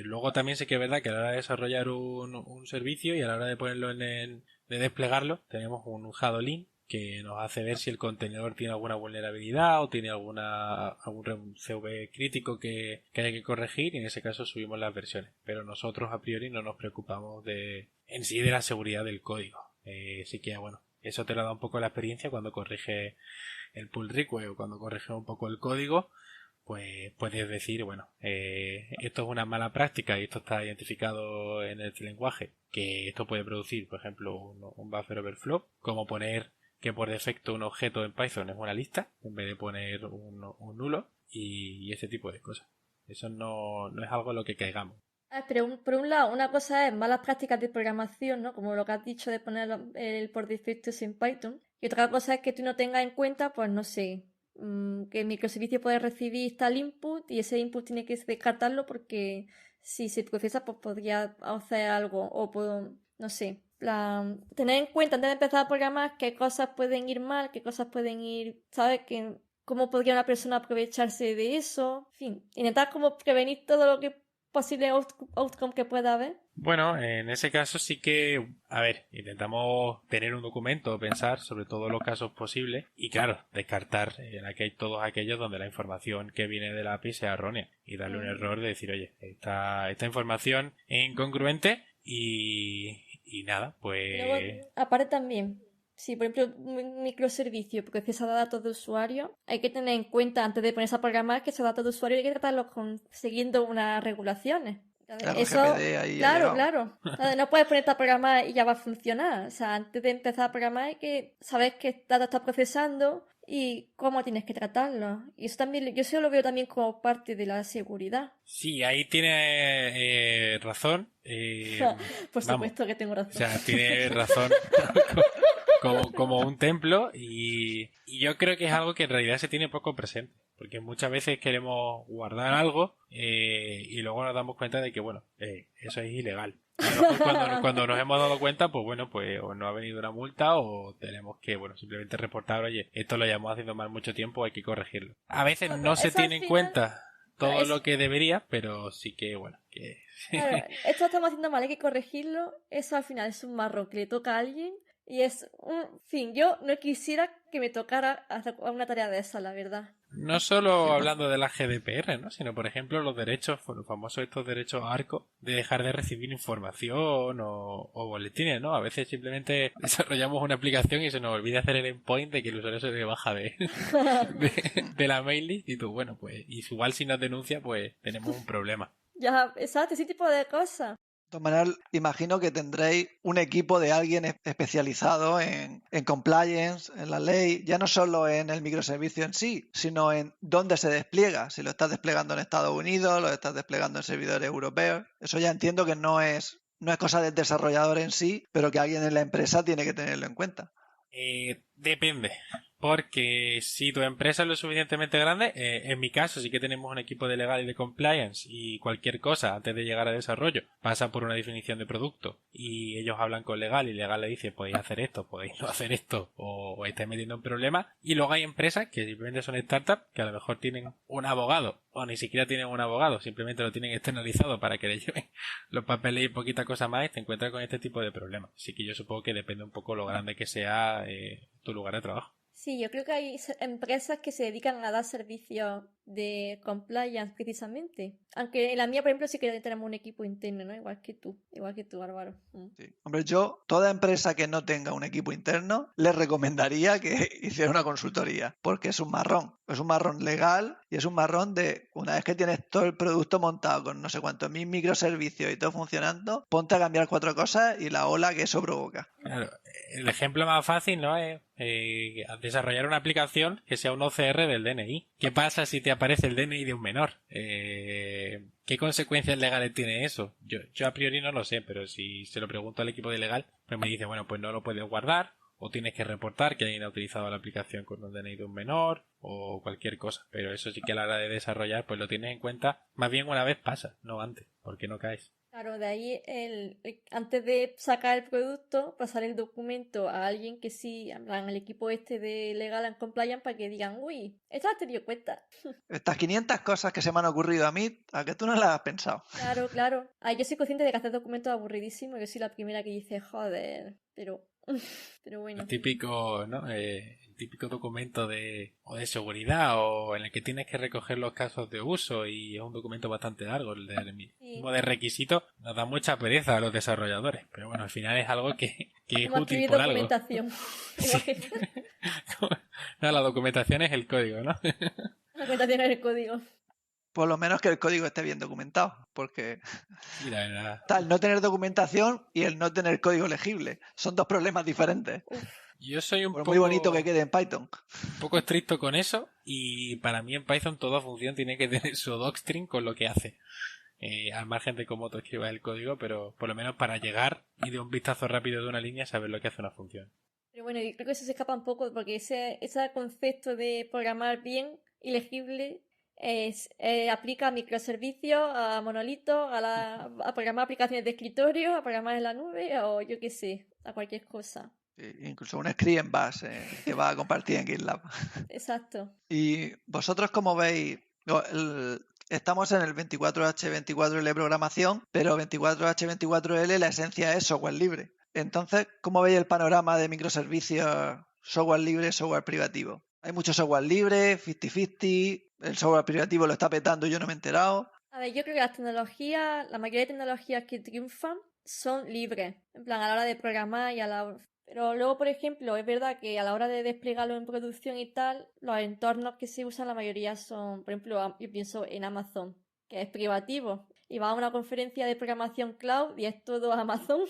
Luego también sé que es verdad que a la hora de desarrollar un servicio y a la hora de ponerlo de desplegarlo, tenemos un Hadolin que nos hace ver si el contenedor tiene alguna vulnerabilidad o tiene algún CV crítico que haya que corregir y en ese caso subimos las versiones. Pero nosotros a priori no nos preocupamos en sí de la seguridad del código. Así que bueno, eso te lo da un poco la experiencia cuando corrige el pull request o cuando corrige un poco el código, pues puedes decir, bueno, esto es una mala práctica y esto está identificado en el lenguaje, que esto puede producir, por ejemplo, un buffer overflow, como poner que por defecto un objeto en Python es una lista en vez de poner un nulo y ese tipo de cosas. Eso no es algo en lo que caigamos. Pero por un lado, una cosa es malas prácticas de programación, ¿no? Como lo que has dicho de poner el por defecto en Python. Y otra cosa es que tú no tengas en cuenta, pues no sé, que el microservicio puede recibir tal input y ese input tiene que descartarlo porque si se procesa, pues podría hacer algo. O no sé, tener en cuenta antes de empezar a programar qué cosas pueden ir mal, qué cosas pueden ir, ¿sabes? Cómo podría una persona aprovecharse de eso. En fin, intentar como prevenir todo lo que posible outcome que pueda haber. Bueno, en ese caso sí que, a ver, intentamos tener un documento, pensar sobre todos los casos posibles y claro, descartar todos aquellos donde la información que viene de la API sea errónea y darle un error de decir, oye, esta información es incongruente y nada, pues... Luego, aparte también, si por ejemplo un microservicio procesa datos de usuario, hay que tener en cuenta antes de ponerse a programar que esos datos de usuario hay que tratarlos siguiendo unas regulaciones. Eso, RGPD ahí claro, ha llegado. claro. Entonces, no puedes ponerte a programar y ya va a funcionar. O sea, antes de empezar a programar hay que saber qué datos está procesando y cómo tienes que tratarlo. Y eso también, yo eso lo veo también como parte de la seguridad. Sí, ahí tiene razón. Por Vamos, supuesto que tengo o razón. sea, tiene razón como un templo y yo creo que es algo que en realidad se tiene poco presente. Porque muchas veces queremos guardar algo y luego nos damos cuenta de que, bueno, eso es ilegal. A lo mejor cuando nos hemos dado cuenta, pues bueno, pues o no ha venido una multa o tenemos que, bueno, simplemente reportar, oye, esto lo llevamos haciendo mal mucho tiempo, hay que corregirlo. A veces no se Eso al tiene en final, cuenta todo lo que debería, pero sí que, bueno, que... claro, esto lo estamos haciendo mal, hay que corregirlo. Eso al final es un marrón que le toca a alguien. Y es un fin, yo no quisiera que me tocara hacer una tarea de esa, la verdad. No solo hablando de la GDPR, ¿no? Sino, por ejemplo, los derechos, los famosos estos derechos ARCO, de dejar de recibir información o boletines, ¿no? A veces simplemente desarrollamos una aplicación y se nos olvida hacer el endpoint de que el usuario se le baja de la mail list y tú, bueno, pues igual si nos denuncia, pues tenemos un problema. Ya, exacto, ese tipo de cosas. De todas maneras, imagino que tendréis un equipo de alguien especializado en compliance, en la ley, ya no solo en el microservicio en sí, sino en dónde se despliega. Si lo estás desplegando en Estados Unidos, lo estás desplegando en servidores europeos. Eso ya entiendo que no es cosa del desarrollador en sí, pero que alguien en la empresa tiene que tenerlo en cuenta. Depende. Porque si tu empresa es lo suficientemente grande, en mi caso sí que tenemos un equipo de legal y de compliance y cualquier cosa antes de llegar a desarrollo pasa por una definición de producto y ellos hablan con legal y legal le dice podéis hacer esto, podéis no hacer esto o estáis metiendo en problemas y luego hay empresas que simplemente son startups que a lo mejor tienen un abogado o ni siquiera tienen un abogado, simplemente lo tienen externalizado para que le lleven los papeles y poquita cosa más y te encuentras con este tipo de problemas. Así que yo supongo que depende un poco lo grande que sea tu lugar de trabajo. Sí, yo creo que hay empresas que se dedican a dar servicios de compliance precisamente. Aunque en la mía, por ejemplo, sí que tenemos un equipo interno, ¿no? Igual que tú, Álvaro. Sí. Hombre, yo, toda empresa que no tenga un equipo interno, les recomendaría que hiciera una consultoría, porque es un marrón. Es un marrón legal y es un marrón de, una vez que tienes todo el producto montado con no sé cuántos mil microservicios y todo funcionando, ponte a cambiar 4 cosas y la ola que eso provoca. Claro, el ejemplo más fácil, ¿no? Es desarrollar una aplicación que sea un OCR del DNI. ¿Qué pasa si te aparece el DNI de un menor? ¿Qué consecuencias legales tiene eso? Yo a priori no lo sé, pero si se lo pregunto al equipo de legal, pues me dice, bueno, pues no lo puedes guardar, o tienes que reportar que alguien ha utilizado la aplicación con un DNI de un menor, o cualquier cosa. Pero eso sí que a la hora de desarrollar, pues lo tienes en cuenta más bien una vez pasa, no antes, porque no caes. Claro, de ahí antes de sacar el producto, pasar el documento a alguien que sí, en plan, el equipo este de Legal and Compliance para que digan, uy, esto has tenido cuenta. Estas 500 cosas que se me han ocurrido a mí, a que tú no las has pensado. Claro, claro. Yo soy consciente de que hacer documentos es aburridísimo. Yo soy la primera que dice, joder, pero bueno. El típico, ¿no? El típico documento o de seguridad o en el que tienes que recoger los casos de uso y es un documento bastante largo. El mínimo de requisitos nos da mucha pereza a los desarrolladores, pero bueno, al final es algo que es Como útil escribir por algo. documentación. Sí. No, la documentación es el código, ¿no? La documentación es el código. Por lo menos que el código esté bien documentado, porque Sí, la verdad. está el no tener documentación y el no tener código legible. Son dos problemas diferentes. Yo soy Por muy bonito que quede en Python. Un poco estricto con eso y para mí en Python toda función tiene que tener su docstring con lo que hace. Al margen de cómo tú escribas el código, pero por lo menos para llegar y de un vistazo rápido de una línea saber lo que hace una función. Pero bueno, yo creo que eso se escapa un poco porque ese concepto de programar bien y legible aplica a microservicios, a monolitos, a programar aplicaciones de escritorio, a programar en la nube o yo qué sé, a cualquier cosa. Incluso un script en Bash que va a compartir en GitLab. Exacto. ¿Y vosotros cómo veis? Estamos en el 24H24L programación, pero 24H24L la esencia es software libre. Entonces, ¿cómo veis el panorama de microservicios, software libre, software privativo? Hay mucho software libre, 50-50, el software privativo lo está petando y yo no me he enterado. A ver, yo creo que la mayoría de tecnologías que triunfan son libres, en plan a la hora de programar y a la hora... Pero luego, por ejemplo, es verdad que a la hora de desplegarlo en producción y tal, los entornos que se usan la mayoría son, por ejemplo, yo pienso en Amazon, que es privativo. y vas a una conferencia de programación cloud y es todo Amazon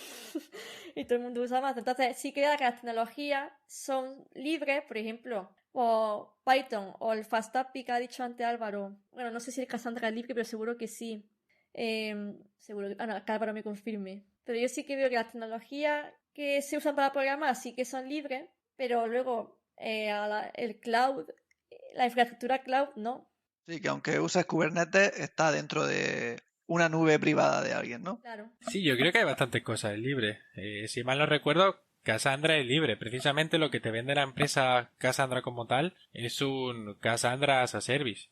y todo el mundo usa Amazon. Entonces sí que las tecnologías son libres, por ejemplo, o Python o el FastAPI que ha dicho antes Álvaro. Bueno, no sé si el Cassandra es libre, pero seguro que sí. Seguro que... no, que Álvaro me confirme. Pero yo sí que veo que las tecnologías que se usan para programar sí que son libres, pero luego el cloud, la infraestructura cloud, no. Sí, que aunque uses Kubernetes, está dentro de una nube privada de alguien, ¿no? Claro. Sí, yo creo que hay bastantes cosas libres. Si mal no recuerdo, Cassandra es libre. Precisamente lo que te vende la empresa Cassandra como tal es un Cassandra as a Service.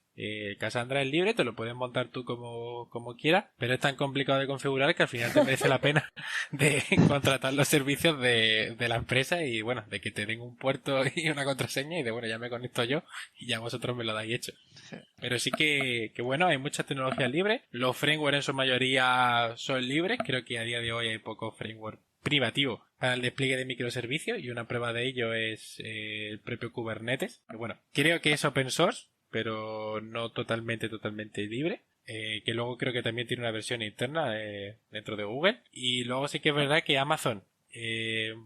Cassandra es libre, te lo puedes montar tú como quieras, pero es tan complicado de configurar que al final te merece la pena de contratar los servicios de la empresa y bueno, de que te den un puerto y una contraseña y de bueno, ya me conecto yo y ya vosotros me lo dais hecho. Pero sí que bueno, hay muchas tecnologías libres. Los frameworks en su mayoría son libres. Creo que a día de hoy hay pocos frameworks privativos para el despliegue de microservicios y una prueba de ello es el propio Kubernetes. Que bueno, creo que es open source, pero no totalmente libre. Que luego creo que también tiene una versión interna dentro de Google. Y luego sí que es verdad que Amazon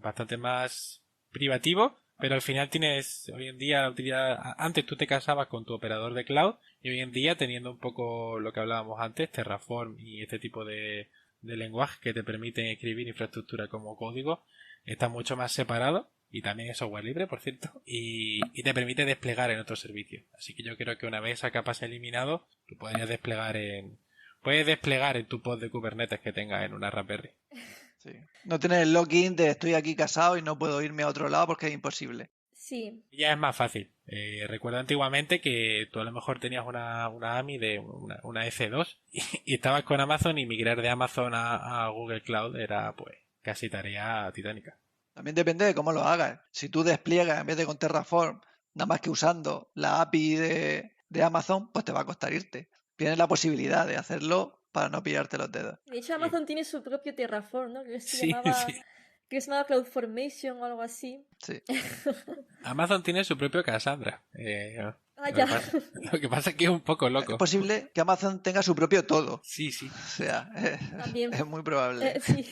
bastante más privativo, pero al final tienes hoy en día la utilidad. Antes tú te casabas con tu operador de cloud y hoy en día teniendo un poco lo que hablábamos antes, Terraform y este tipo de lenguaje que te permiten escribir infraestructura como código, está mucho más separado y también es software libre, por cierto, y te permite desplegar en otros servicios. Así que yo creo que una vez esa capa se ha eliminado, tú puedes desplegar en tu pod de Kubernetes que tengas en una Raspberry. Sí. No tener el login de estoy aquí casado y no puedo irme a otro lado porque es imposible. Sí. Ya es más fácil. Recuerdo antiguamente que tú a lo mejor tenías una AMI de una F2 y estabas con Amazon y migrar de Amazon a Google Cloud era pues casi tarea titánica. También depende de cómo lo hagas. Si tú despliegas en vez de con Terraform, nada más que usando la API de Amazon, pues te va a costar irte. Tienes la posibilidad de hacerlo para no pillarte los dedos. De hecho, Amazon tiene su propio Terraform, ¿no? Que se Sí, llamaba... sí. Que se llamaba CloudFormation o algo así. Sí. Amazon tiene su propio Cassandra. Ya. Lo que pasa es que es un poco loco. Es posible que Amazon tenga su propio todo. Sí, sí. O sea, También. es muy probable. Sí.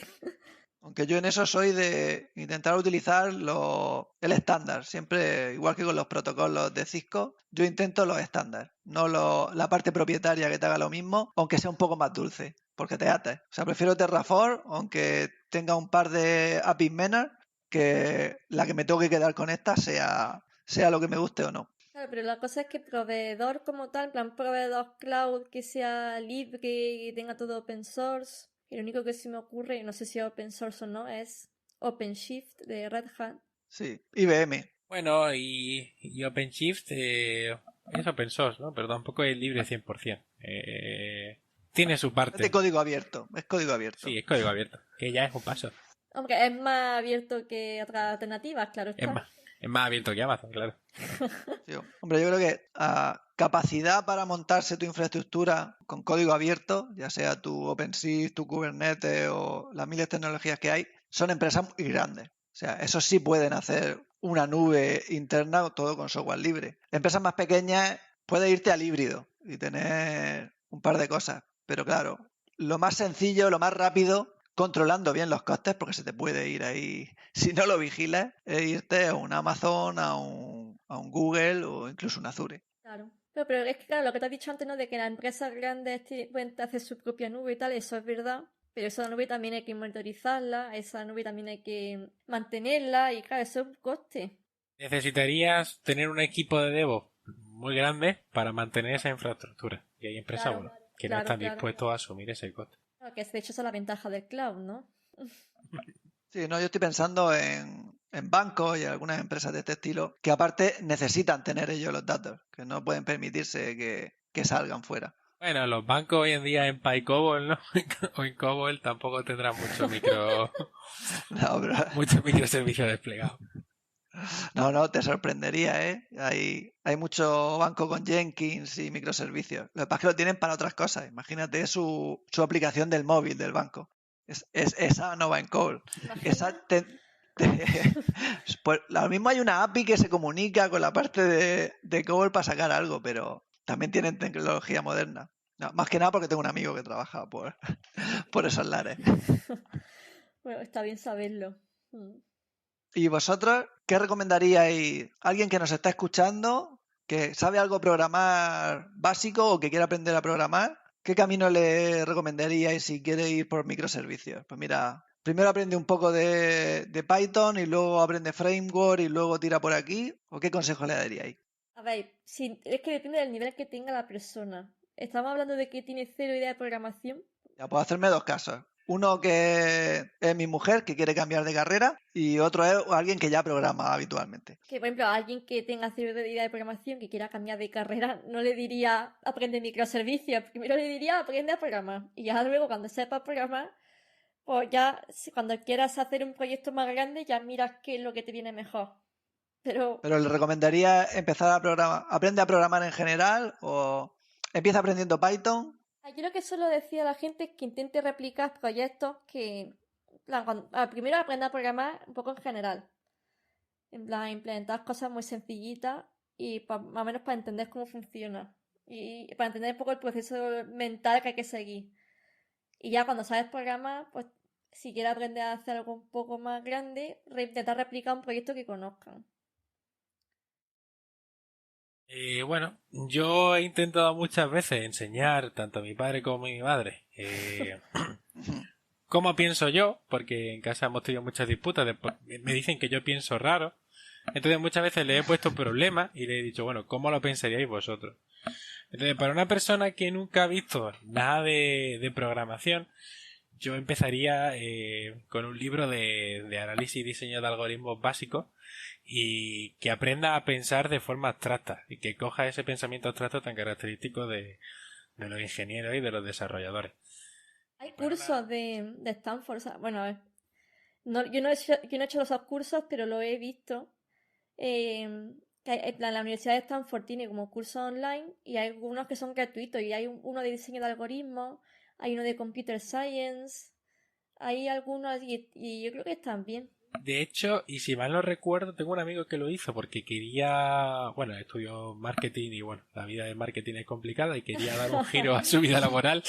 Aunque yo en eso soy de intentar utilizar el estándar. Siempre, igual que con los protocolos de Cisco, yo intento los estándar. No la parte propietaria que te haga lo mismo, aunque sea un poco más dulce. Porque te atas. O sea, prefiero Terraform, aunque tenga un par de APIs menos, que la que me tengo que quedar con esta sea lo que me guste o no. Claro, pero la cosa es que proveedor como tal, en plan proveedor cloud que sea libre, que tenga todo open source. Y lo único que se me ocurre, y no sé si es open source o no, es OpenShift de Red Hat. Sí, IBM. Bueno, y OpenShift es open source, ¿no? Pero tampoco es libre 100%. Tiene su parte. Es de código abierto. Es código abierto. Sí, es código abierto. Que ya es un paso. Aunque es más abierto que otras alternativas, claro está. Es más abierto que Amazon, claro. Sí, hombre, yo creo que capacidad para montarse tu infraestructura con código abierto, ya sea tu OpenShift, tu Kubernetes o las miles de tecnologías que hay, son empresas muy grandes. O sea, esos sí pueden hacer una nube interna todo con software libre. Empresas más pequeñas puedes irte al híbrido y tener un par de cosas. Pero claro, lo más sencillo, lo más rápido, controlando bien los costes, porque se te puede ir ahí, si no lo vigilas, es irte a un Amazon, a un Google o incluso un Azure. Claro. Pero es que, claro, lo que te has dicho antes, ¿no? De que las empresas grandes pueden hacer su propia nube y tal, eso es verdad. Pero esa nube también hay que monitorizarla, esa nube también hay que mantenerla y, claro, eso es un coste. Necesitarías tener un equipo de DevOps muy grande para mantener esa infraestructura. Y hay empresas, Claro, bueno, que no claro, están claro. dispuestos a asumir ese coste. Claro, que de hecho esa es la ventaja del cloud, ¿no? Sí, no, yo estoy pensando en bancos y algunas empresas de este estilo que aparte necesitan tener ellos los datos, que no pueden permitirse que salgan fuera. Bueno, los bancos hoy en día en PyCobol, ¿no? O en Cobol tampoco tendrán mucho No, pero mucho microservicio desplegado. no, te sorprendería, ¿eh? Hay mucho banco con Jenkins y microservicios. Lo que pasa es que lo tienen para otras cosas. Imagínate su aplicación del móvil del banco. Esa no va en Cobol. Esa pues lo mismo hay una API que se comunica con la parte de Cobol para sacar algo, pero también tienen tecnología moderna. No, más que nada porque tengo un amigo que trabaja por esos lares. Bueno, está bien saberlo. ¿Y vosotros qué recomendaríais a alguien que nos está escuchando, que sabe algo programar básico o que quiere aprender a programar? ¿Qué camino le recomendaríais si quiere ir por microservicios? Pues mira, primero aprende un poco de Python y luego aprende framework y luego tira por aquí. ¿O qué consejo le daríais? A ver, es que depende del nivel que tenga la persona. Estamos hablando de que tiene cero idea de programación. Ya puedo hacerme dos casos. Uno que es mi mujer, que quiere cambiar de carrera, y otro es alguien que ya programa habitualmente. Que, por ejemplo, a alguien que tenga cero idea de programación, que quiera cambiar de carrera, no le diría aprende microservicios. Primero le diría aprende a programar. Y ya luego, cuando sepas programar, pues ya cuando quieras hacer un proyecto más grande, ya miras qué es lo que te viene mejor. Pero Pero le recomendaría empezar a programar. ¿Aprende a programar en general o empieza aprendiendo Python? yo lo que suelo decir a la gente es que intente replicar proyectos que, en plan, primero aprenda a programar un poco en general. En plan, implementar cosas muy sencillitas y más o menos para entender cómo funciona. Y para entender un poco el proceso mental que hay que seguir. Y ya cuando sabes programar, pues si quieres aprender a hacer algo un poco más grande, intentar replicar un proyecto que conozcan. Bueno, yo he intentado muchas veces enseñar tanto a mi padre como a mi madre cómo pienso yo, porque en casa hemos tenido muchas disputas, me dicen que yo pienso raro, entonces muchas veces le he puesto problemas y le he dicho, bueno, ¿cómo lo pensaríais vosotros? Entonces, para una persona que nunca ha visto nada de programación, yo empezaría con un libro de análisis y diseño de algoritmos básicos y que aprenda a pensar de forma abstracta y que coja ese pensamiento abstracto tan característico de los ingenieros y de los desarrolladores. Hay cursos de Stanford, o sea, bueno, a ver, yo no he hecho los cursos, pero lo he visto. La Universidad de Stanford tiene como cursos online y hay algunos que son gratuitos y hay uno de diseño de algoritmos, hay uno de computer science, hay algunos y yo creo que están bien. De hecho, y si mal no recuerdo, tengo un amigo que lo hizo porque quería, bueno, estudió marketing y bueno, la vida de marketing es complicada y quería dar un giro a su vida laboral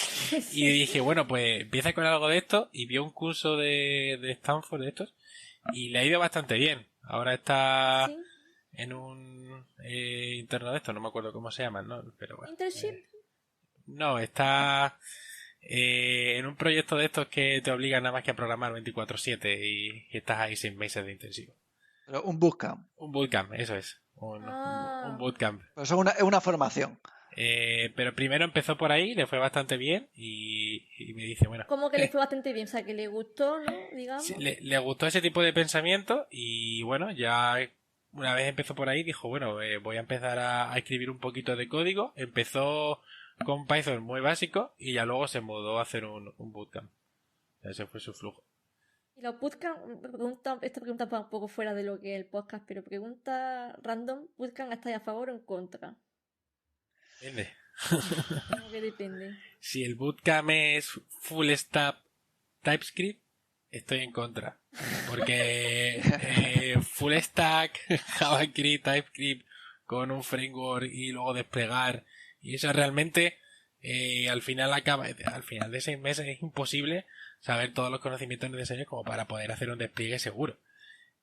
y dije, bueno, pues empieza con algo de esto y vio un curso de Stanford de estos y le ha ido bastante bien. Ahora está ¿Sí? en un interno de estos, no me acuerdo cómo se llaman, ¿no? Pero bueno. ¿Internship? No, está en un proyecto de estos que te obligan nada más que a programar 24/7 y estás ahí 6 meses de intensivo. Pero un bootcamp. Un bootcamp, eso es. Un bootcamp. Pues es una formación. Pero primero empezó por ahí, le fue bastante bien y me dice, bueno... Como que le fue bastante bien, o sea, que le gustó, ¿no? Digamos. Sí, le gustó ese tipo de pensamiento y bueno, ya una vez empezó por ahí dijo, bueno, voy a empezar a escribir un poquito de código. Empezó con Python muy básico y ya luego se mudó a hacer un bootcamp. Ese fue su flujo. Y los bootcamp, esta pregunta va un poco fuera de lo que es el podcast, pero pregunta random, ¿bootcamp estáis a favor o en contra? Depende. ¿Cómo que depende? Si el bootcamp es full stack TypeScript, estoy en contra. Porque full stack, JavaScript, TypeScript, con un framework y luego desplegar, y eso realmente al final de 6 meses es imposible saber todos los conocimientos necesarios como para poder hacer un despliegue seguro.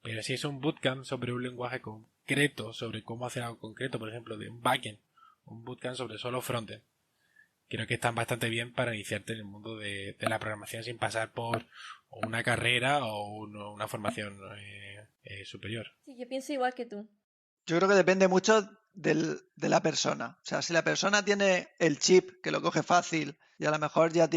Pero si es un bootcamp sobre un lenguaje concreto, sobre cómo hacer algo concreto, por ejemplo, de un backend, un bootcamp sobre solo frontend, creo que están bastante bien para iniciarte en el mundo de la programación sin pasar por una carrera o una formación superior. Sí, yo pienso igual que tú. Yo creo que depende mucho de la persona. O sea, si la persona tiene el chip que lo coge fácil y a lo mejor ya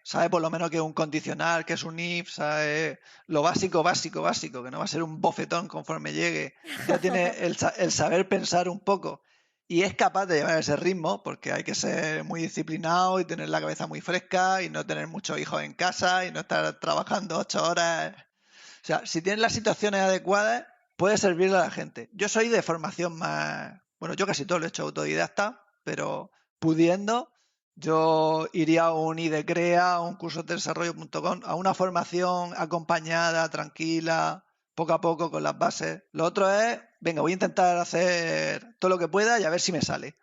sabe por lo menos que es un condicional, que es un if, sabe lo básico, que no va a ser un bofetón conforme llegue, ya tiene el saber pensar un poco y es capaz de llevar ese ritmo, porque hay que ser muy disciplinado y tener la cabeza muy fresca y no tener muchos hijos en casa y no estar trabajando 8 horas. O sea, si tienes las situaciones adecuadas, puede servirle a la gente. Yo soy de formación más... Bueno, yo casi todo lo he hecho autodidacta, pero pudiendo, yo iría a un IDECREA, a un curso de desarrollo.com, a una formación acompañada, tranquila, poco a poco, con las bases. Lo otro es, venga, voy a intentar hacer todo lo que pueda y a ver si me sale.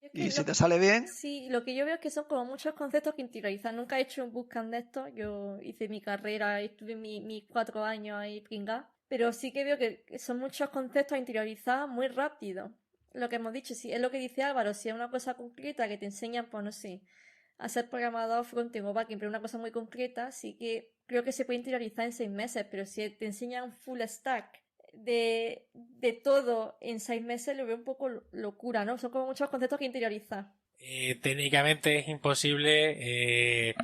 Es que Y si te sale bien, sí, lo que yo veo es que son como muchos conceptos que interiorizan. Nunca he hecho un bootcamp de esto. Yo hice mi carrera, estuve mis 4 años ahí pringá. Pero sí que veo que son muchos conceptos a interiorizar muy rápido. Lo que hemos dicho, sí, es lo que dice Álvaro. Si es una cosa concreta que te enseñan, pues no sé, a ser programador frontend o backend, pero una cosa muy concreta, sí que creo que se puede interiorizar en 6 meses. Pero si te enseñan full stack de todo en 6 meses, lo veo un poco locura, ¿no? Son como muchos conceptos que interiorizar. Técnicamente es imposible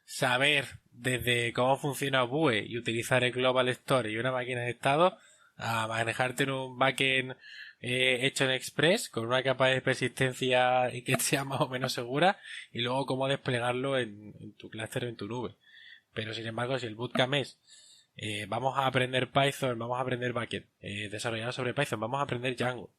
saber desde cómo funciona Vue y utilizar el Global Store y una máquina de estado a manejarte en un backend hecho en Express con una capa de persistencia y que sea más o menos segura y luego cómo desplegarlo en tu clúster o en tu nube. Pero sin embargo, si el bootcamp es vamos a aprender Python, vamos a aprender backend desarrollado sobre Python, vamos a aprender Django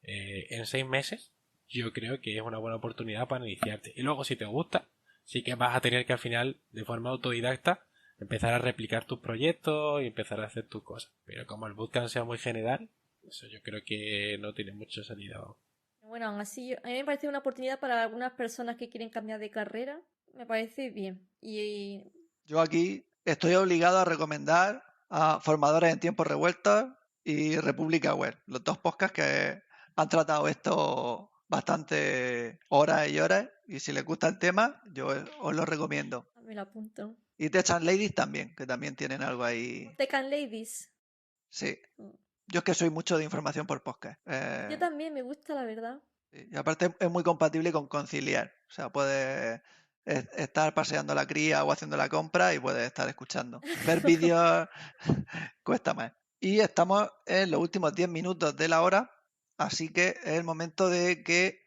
en 6 meses, yo creo que es una buena oportunidad para iniciarte. Y luego, si te gusta, sí que vas a tener que al final, de forma autodidacta, empezar a replicar tus proyectos y empezar a hacer tus cosas. Pero como el bootcamp sea muy general, eso yo creo que no tiene mucha salida. Bueno, aún así, a mí me parece una oportunidad para algunas personas que quieren cambiar de carrera. Me parece bien. Y yo aquí estoy obligado a recomendar a Formadores en Tiempos Revueltos y República Web, los dos podcasts que han tratado esto bastante horas y horas, y si les gusta el tema, yo os lo recomiendo. me lo apunto. Y Tech and Ladies también, que también tienen algo ahí. Tech and Ladies. Sí, yo es que soy mucho de información por podcast. Yo también me gusta, la verdad. Y aparte es muy compatible con conciliar. O sea, puedes estar paseando la cría o haciendo la compra y puedes estar escuchando. Ver vídeos cuesta más. Y estamos en los últimos 10 minutos de la hora, así que es el momento de que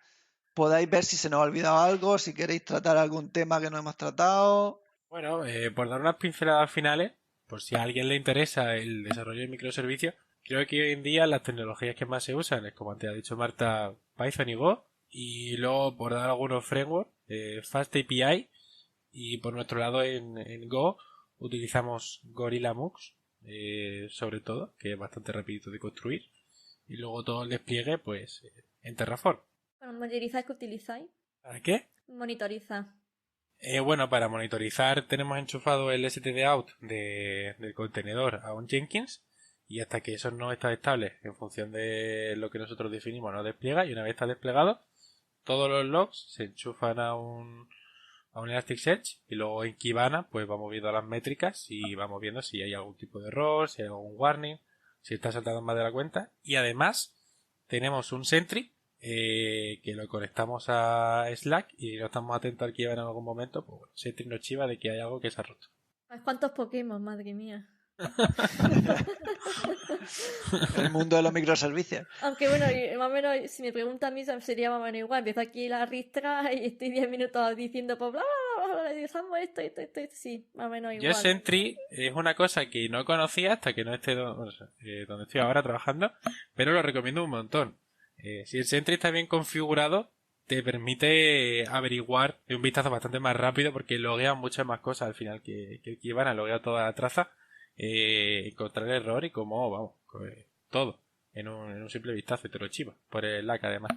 podáis ver si se nos ha olvidado algo, si queréis tratar algún tema que no hemos tratado. Bueno, por dar unas pinceladas finales, por si a alguien le interesa el desarrollo de microservicios, creo que hoy en día las tecnologías que más se usan es, como antes ha dicho Marta, Python y Go. Y luego, por dar algunos frameworks, FastAPI. Y por nuestro lado, en Go, utilizamos Gorilla Mux, sobre todo, que es bastante rapidito de construir. Y luego todo el despliegue, pues, en Terraform. Bueno, monitorizar que utilizáis. ¿Para qué? Monitoriza. Bueno, para monitorizar tenemos enchufado el stdout del contenedor a un Jenkins y hasta que eso no está estable en función de lo que nosotros definimos no despliega, y una vez está desplegado todos los logs se enchufan a un Elasticsearch y luego en Kibana pues vamos viendo las métricas y vamos viendo si hay algún tipo de error, si hay algún warning, si está saltando más de la cuenta. Y además tenemos un Sentry que lo conectamos a Slack y no estamos atentos al Kibana en algún momento, pues bueno, Sentry nos chiva de que hay algo que se ha roto. ¿Cuántos Pokémon, madre mía? El mundo de los microservicios. Aunque bueno, más o menos, si me pregunta a mí, sería más o menos igual. Empiezo aquí la ristra y estoy 10 minutos diciendo, pues bla, bla, bla, bla, usamos esto, sí, más o menos igual. Yo Sentry es una cosa que no conocía hasta que no esté donde estoy ahora trabajando, pero lo recomiendo un montón. Si el Sentry está bien configurado, te permite averiguar de un vistazo bastante más rápido porque loguea muchas más cosas al final que el Kibana, loguea toda la traza, encontrar el error y como, vamos, todo en un simple vistazo y te lo chiva por el LAC además.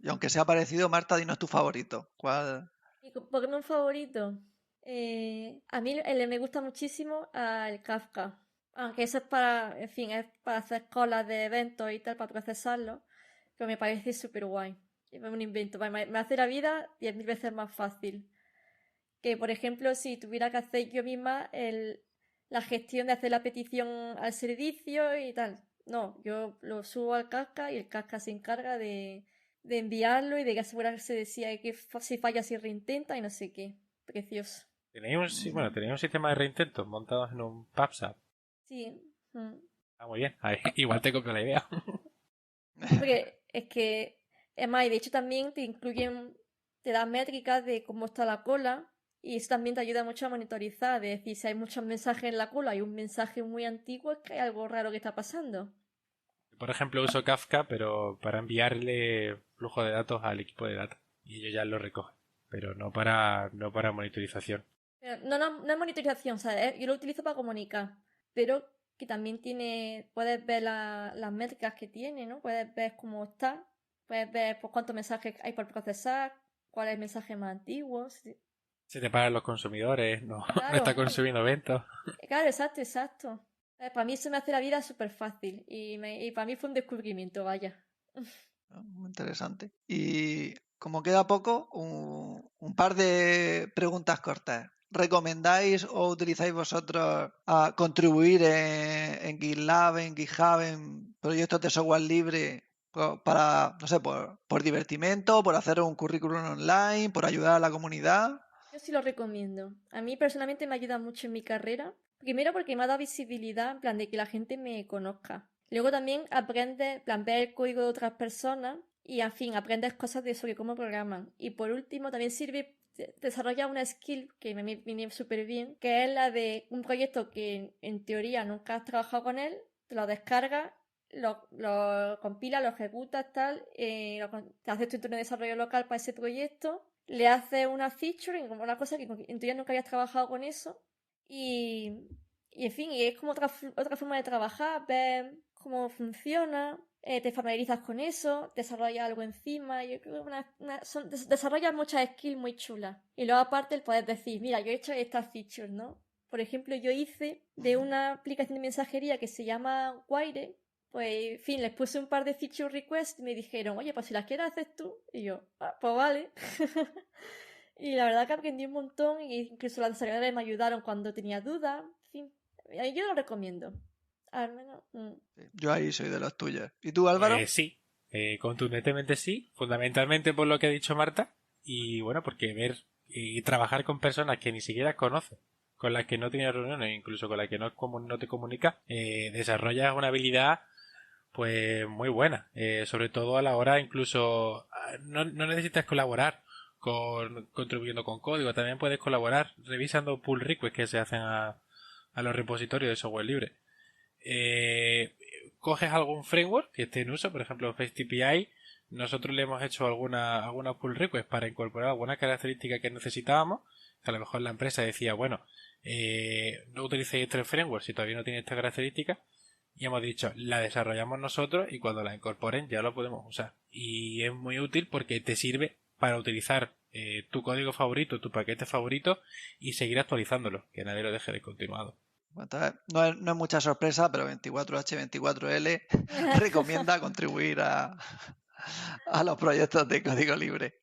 Y aunque sea parecido, Marta, dinos tu favorito. ¿Cuál? Mi Pokémon favorito. A mí me gusta muchísimo el Kafka. Aunque eso es para, en fin, es para hacer colas de eventos y tal, para procesarlo. Pero me parece súper guay. Es un invento. Me hace la vida 10.000 veces más fácil. Que, por ejemplo, si tuviera que hacer yo misma la gestión de hacer la petición al servicio y tal. No, yo lo subo al Kafka y el Kafka se encarga de enviarlo y de asegurarse de si falla, si reintenta y no sé qué. Precioso. Tenéis un sistema de reintentos montados en un PubSub. Sí. Ah, muy bien. A ver, igual te copio la idea. Porque es que, es más, y de hecho también te da métricas de cómo está la cola y eso también te ayuda mucho a monitorizar, de decir, si hay muchos mensajes en la cola y un mensaje muy antiguo es que hay algo raro que está pasando. Por ejemplo, uso Kafka, pero para enviarle flujo de datos al equipo de data. Y ellos ya lo recogen. Pero no para monitorización. Pero no es monitorización, ¿sabes? Yo lo utilizo para comunicar, pero que también puedes ver las métricas que tiene, ¿no? Puedes ver cómo está Puedes ver pues, cuántos mensajes hay por procesar, cuál es el mensaje más antiguo. Se te pagan los consumidores, no Claro, está consumiendo eventos. claro, exacto. Para mí se me hace la vida súper fácil y para mí fue un descubrimiento, vaya. Muy interesante. Y como queda poco, un par de preguntas cortas. ¿Recomendáis o utilizáis vosotros a contribuir en GitLab, en GitHub, en proyectos de software libre para, no sé, por divertimento, por hacer un currículum online, por ayudar a la comunidad? Yo sí lo recomiendo. A mí personalmente me ayuda mucho en mi carrera. Primero porque me ha dado visibilidad, en plan de que la gente me conozca. Luego también aprendes, en plan, ver el código de otras personas y, en fin, aprendes cosas sobre cómo programan. Y por último, también sirve desarrollar una skill que me viene súper bien, que es la de un proyecto que en teoría nunca has trabajado con él, te lo descargas, lo compilas, lo ejecutas, tal, te haces tu entorno de desarrollo local para ese proyecto, le haces una feature, como una cosa que en teoría nunca habías trabajado con eso, y en fin, y es como otra forma de trabajar, ver cómo funciona, te familiarizas con eso, desarrollas algo encima. Yo creo que desarrollas muchas skills muy chulas. Y luego aparte el poder decir, mira, yo he hecho estas features, ¿no? Por ejemplo, yo hice de una aplicación de mensajería que se llama Wire, pues, en fin, les puse un par de feature requests y me dijeron, oye, pues si las quieres hacer tú. Y yo, pues vale. Y la verdad que aprendí un montón e incluso los desarrolladores me ayudaron cuando tenía dudas. En fin, yo lo recomiendo. Al menos. Yo ahí soy de los tuyos. ¿Y tú, Álvaro? Pues sí, contundentemente sí, fundamentalmente por lo que ha dicho Marta, y bueno, porque ver y trabajar con personas que ni siquiera conoces, con las que no tienes reuniones, incluso con las que no te comunicas, desarrollas una habilidad pues muy buena, sobre todo a la hora incluso no necesitas colaborar contribuyendo con código, también puedes colaborar revisando pull requests que se hacen a los repositorios de software libre. Coges algún framework que esté en uso, por ejemplo FaceTPI, nosotros le hemos hecho alguna pull request para incorporar alguna característica que necesitábamos, que a lo mejor la empresa decía, bueno, no utilicéis este framework si todavía no tiene esta característica, y hemos dicho, la desarrollamos nosotros y cuando la incorporen ya lo podemos usar. Y es muy útil porque te sirve para utilizar tu código favorito, tu paquete favorito y seguir actualizándolo, que nadie lo deje descontinuado. Entonces, no es mucha sorpresa, pero 24H24L recomienda contribuir a los proyectos de código libre.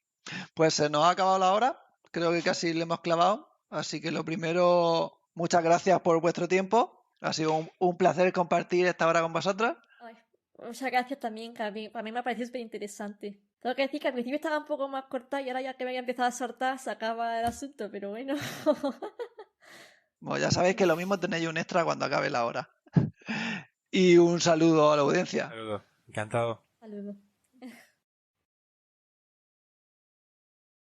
Pues se nos ha acabado la hora, creo que casi le hemos clavado, así que lo primero, muchas gracias por vuestro tiempo, ha sido un placer compartir esta hora con vosotras. Ay, muchas gracias también, que a mí me ha parecido súper interesante. Tengo que decir que al principio estaba un poco más corta y ahora ya que me había empezado a soltar se acaba el asunto, pero bueno. Bueno, ya sabéis que lo mismo tenéis un extra cuando acabe la hora. Y un saludo a la audiencia. Saludos, encantado. Saludos.